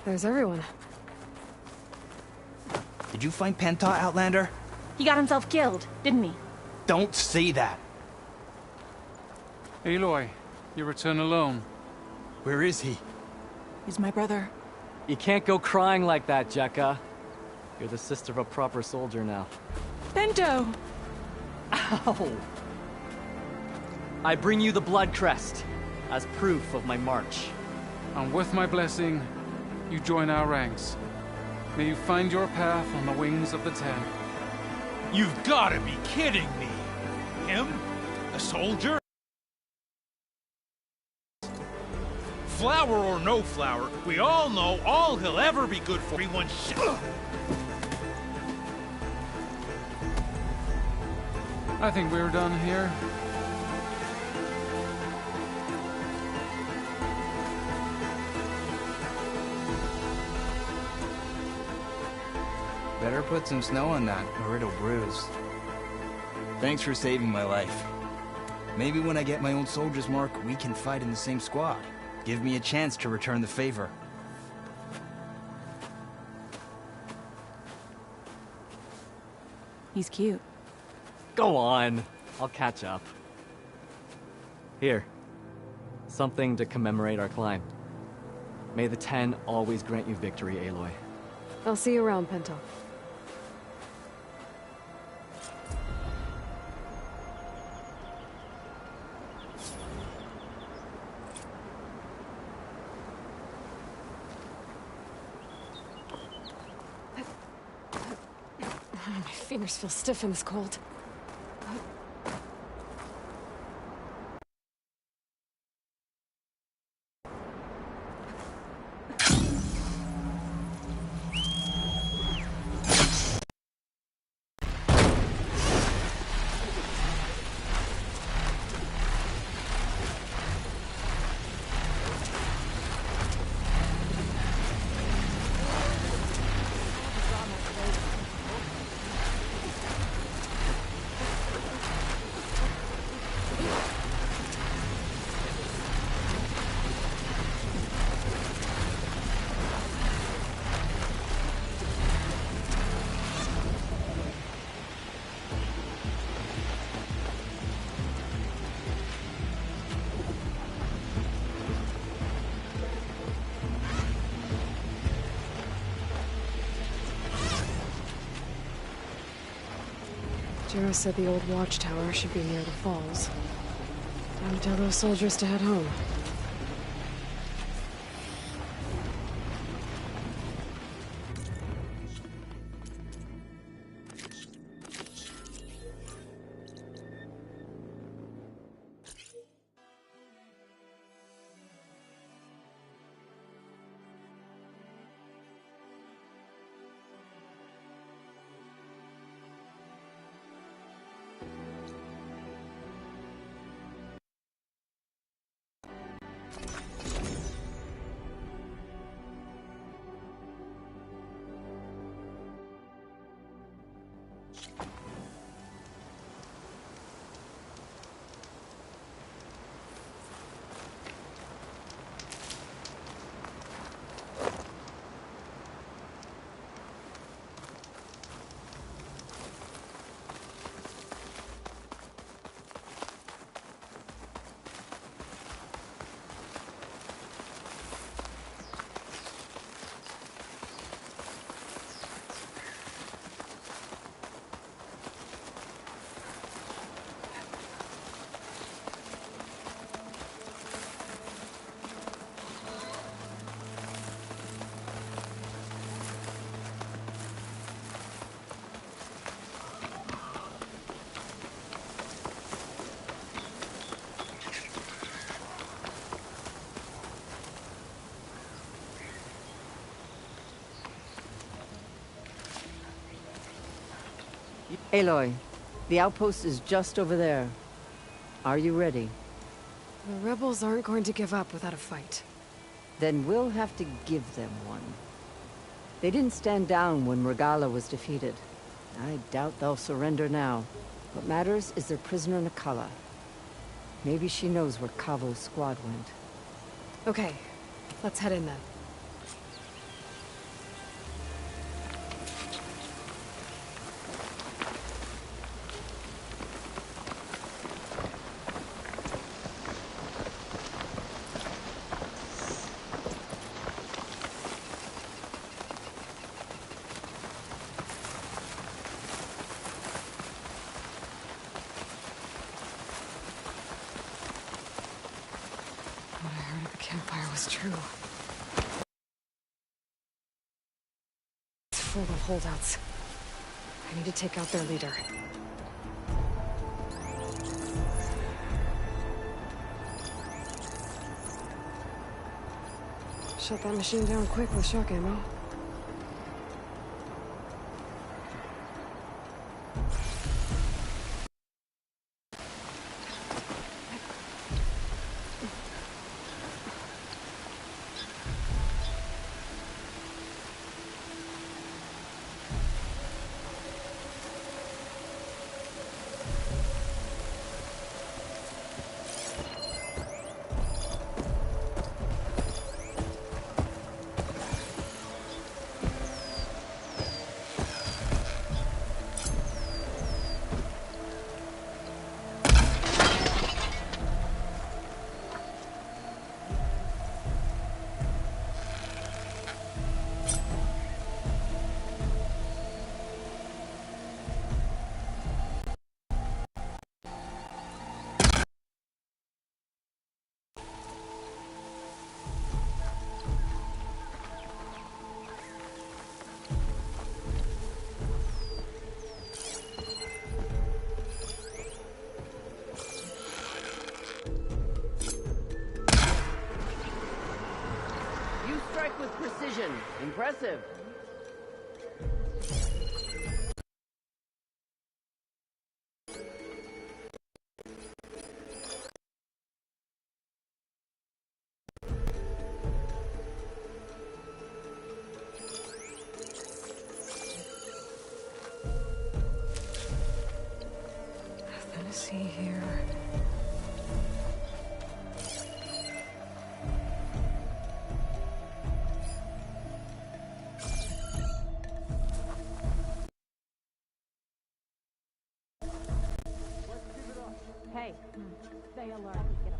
There's everyone. Did you find Penta, Outlander? He got himself killed, didn't he? Don't say that. Aloy, you return alone. Where is he? He's my brother. You can't go crying like that, Jekka. You're the sister of a proper soldier now. Bento! Ow! I bring you the blood crest as proof of my march. And with my blessing, you join our ranks. May you find your path on the wings of the Ten. You've gotta be kidding me! Him? A soldier? Flower or no flower, we all know all he'll ever be good for everyone shit. I think we're done here. Better put some snow on that, or it'll bruise. Thanks for saving my life. Maybe when I get my old soldier's mark, we can fight in the same squad. Give me a chance to return the favor. He's cute. Go on. I'll catch up. Here. Something to commemorate our climb. May the Ten always grant you victory, Aloy. I'll see you around, Pinto. My fingers feel stiff in this cold. Jiro said the old watchtower should be near the falls. Time to tell those soldiers to head home. Aloy, the outpost is just over there. Are you ready? The rebels aren't going to give up without a fight. Then we'll have to give them one. They didn't stand down when Regala was defeated. I doubt they'll surrender now. What matters is their prisoner Nakala. Maybe she knows where Kavo's squad went. Okay, let's head in then. What I heard at the campfire was true. It's full of holdouts. I need to take out their leader. Shut that machine down quick with shock ammo. With precision. Impressive. Nothing to see here. Hey, stay alert. Get up.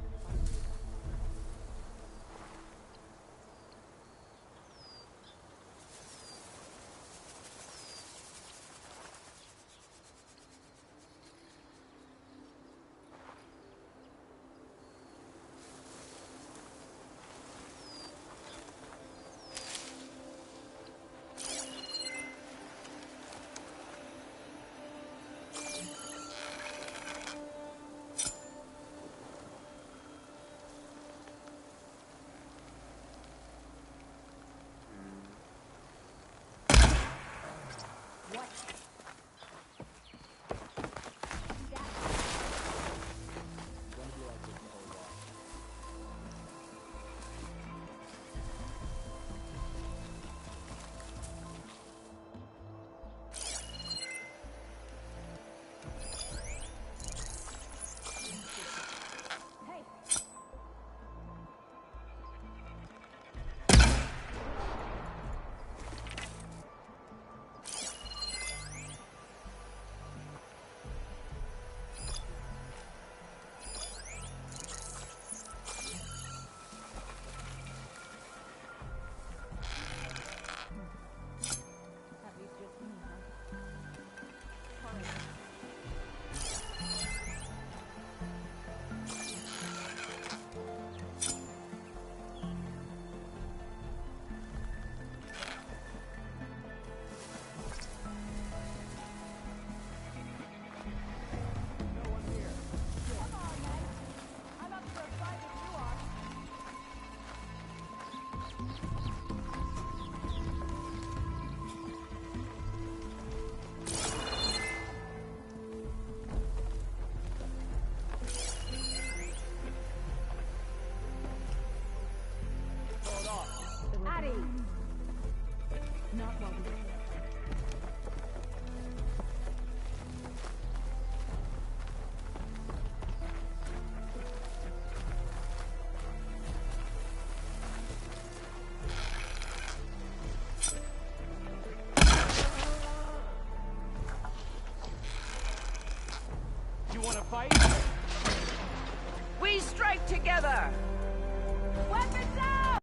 wanna fight? We strike together! Weapons out!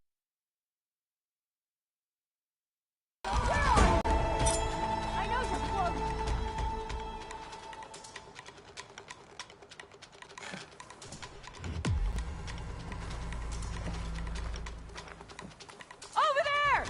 I know you're close. Over there!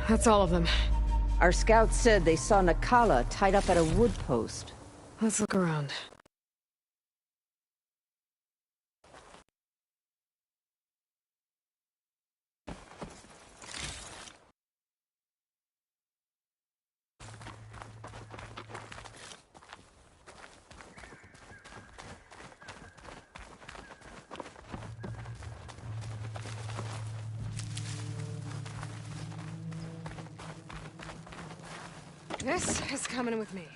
That's all of them. Our scouts said they saw Nakala tied up at a wood post. Let's look around. This is coming with me.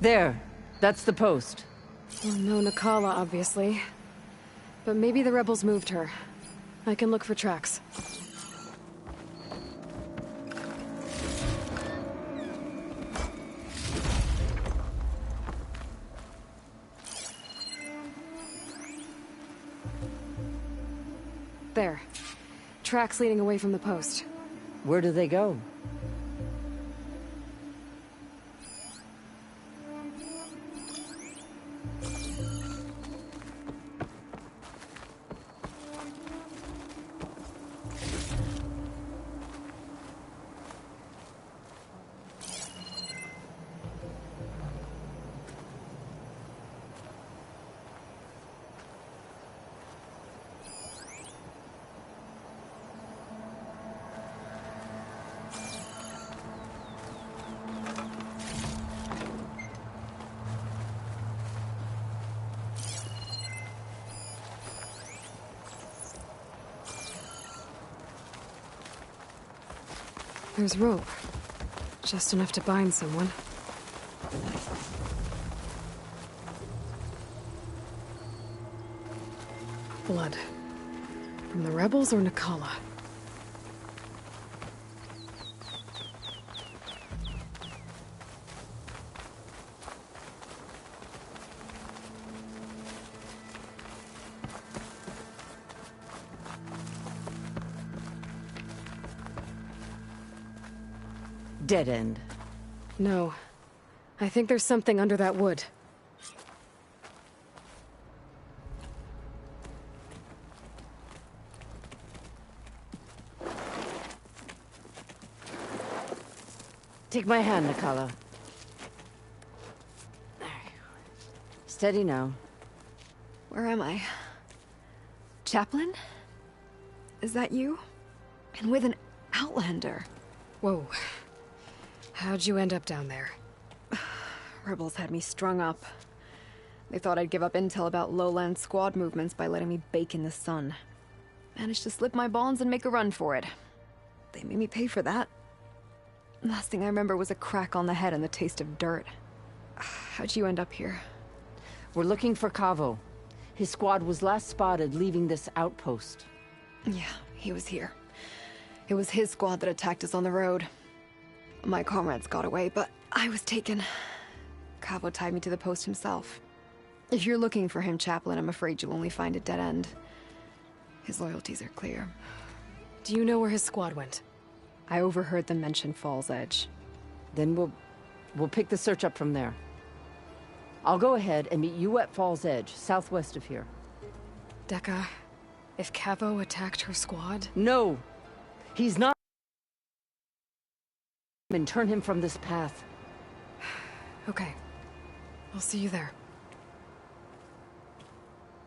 There. That's the post. Well, no Nakala, obviously. But maybe the rebels moved her. I can look for tracks. There. Tracks leading away from the post. Where do they go? There's rope. Just enough to bind someone. Blood. From the rebels or Nakala? Dead end. No. I think there's something under that wood. Take my hand, Nakala. Steady now. Where am I? Chaplain? Is that you? And with an outlander. Whoa. How'd you end up down there? Rebels had me strung up. They thought I'd give up intel about lowland squad movements by letting me bake in the sun. Managed to slip my bonds and make a run for it. They made me pay for that. Last thing I remember was a crack on the head and the taste of dirt. How'd you end up here? We're looking for Cavo. His squad was last spotted leaving this outpost. Yeah, he was here. It was his squad that attacked us on the road. My comrades got away, but I was taken. Cavo tied me to the post himself. If you're looking for him, Chaplain, I'm afraid you'll only find a dead end. His loyalties are clear. Do you know where his squad went? I overheard them mention Fall's Edge. Then we'll pick the search up from there. I'll go ahead and meet you at Fall's Edge, southwest of here. Dekka, if Cavo attacked her squad? No! He's not. And turn him from this path. Okay. I'll see you there.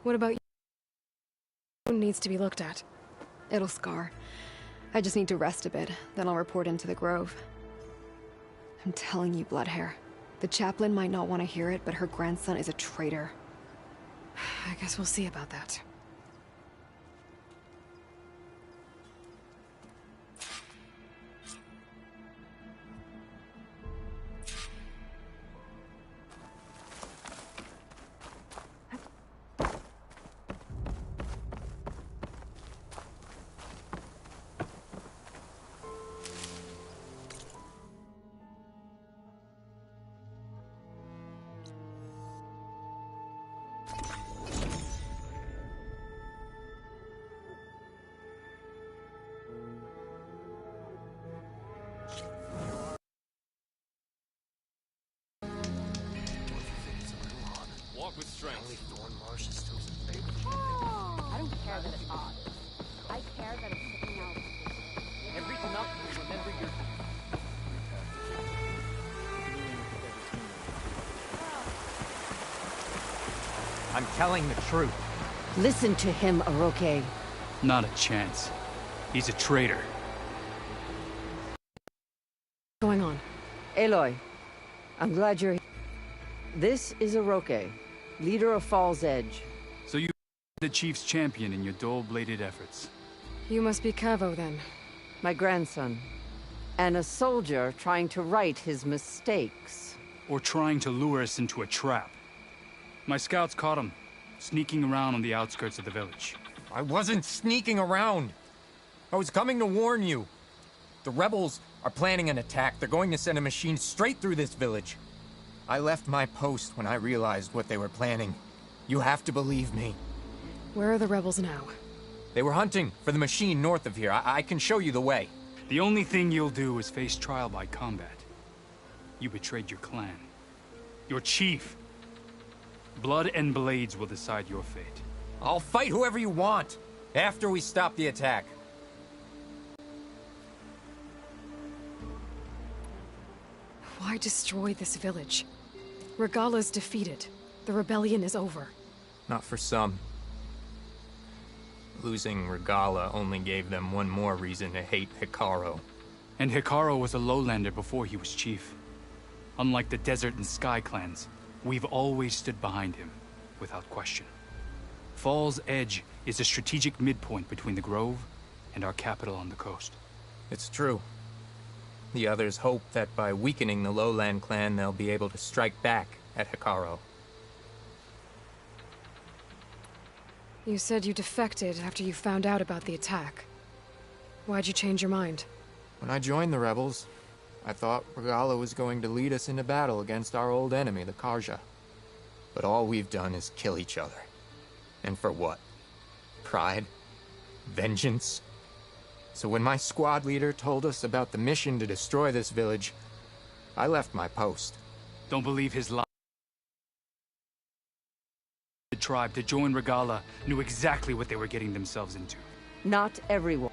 What about you? Who needs to be looked at? It'll scar. I just need to rest a bit, then I'll report into the Grove. I'm telling you, Bloodhair. The chaplain might not want to hear it, but her grandson is a traitor. I guess we'll see about that. Walk with strength. Only Thorn Marsh is still in favor. I don't care that it's odd. I care that it's sticking out. Every enough, remember your... I'm telling the truth. Listen to him, Aroke. Not a chance. He's a traitor. What's going on? Aloy, I'm glad you're here. This is Aroke, leader of Fall's Edge. So you the Chief's champion in your dull-bladed efforts. You must be Cavo, then. My grandson. And a soldier trying to right his mistakes. Or trying to lure us into a trap. My scouts caught him, sneaking around on the outskirts of the village. I wasn't sneaking around. I was coming to warn you. The rebels are planning an attack. They're going to send a machine straight through this village. I left my post when I realized what they were planning. You have to believe me. Where are the rebels now? They were hunting for the machine north of here. I can show you the way. The only thing you'll do is face trial by combat. You betrayed your clan. Your chief. Blood and blades will decide your fate. I'll fight whoever you want, after we stop the attack. Why destroy this village? Regala's defeated. The rebellion is over. Not for some. Losing Regala only gave them one more reason to hate Hikaru. And Hikaru was a lowlander before he was chief. Unlike the Desert and Sky clans, we've always stood behind him, without question. Fall's Edge is a strategic midpoint between the Grove and our capital on the coast. It's true. The others hope that by weakening the Lowland clan, they'll be able to strike back at Hikaru. You said you defected after you found out about the attack. Why'd you change your mind? When I joined the rebels, I thought Regala was going to lead us into battle against our old enemy, the Karja. But all we've done is kill each other. And for what? Pride? Vengeance? So when my squad leader told us about the mission to destroy this village, I left my post. Don't believe his lie. The tribe to join Regala knew exactly what they were getting themselves into. Not everyone.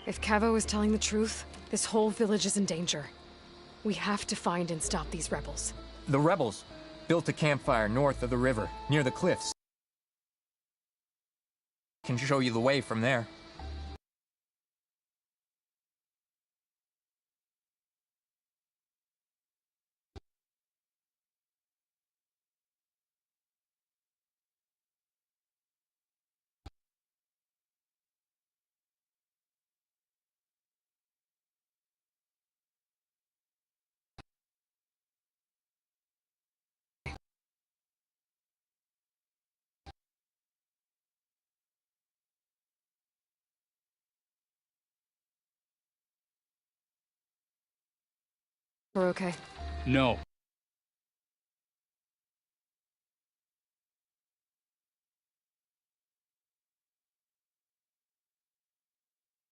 If Cavo is telling the truth, this whole village is in danger. We have to find and stop these rebels. The rebels built a campfire north of the river, near the cliffs. I can show you the way from there. We're okay. No.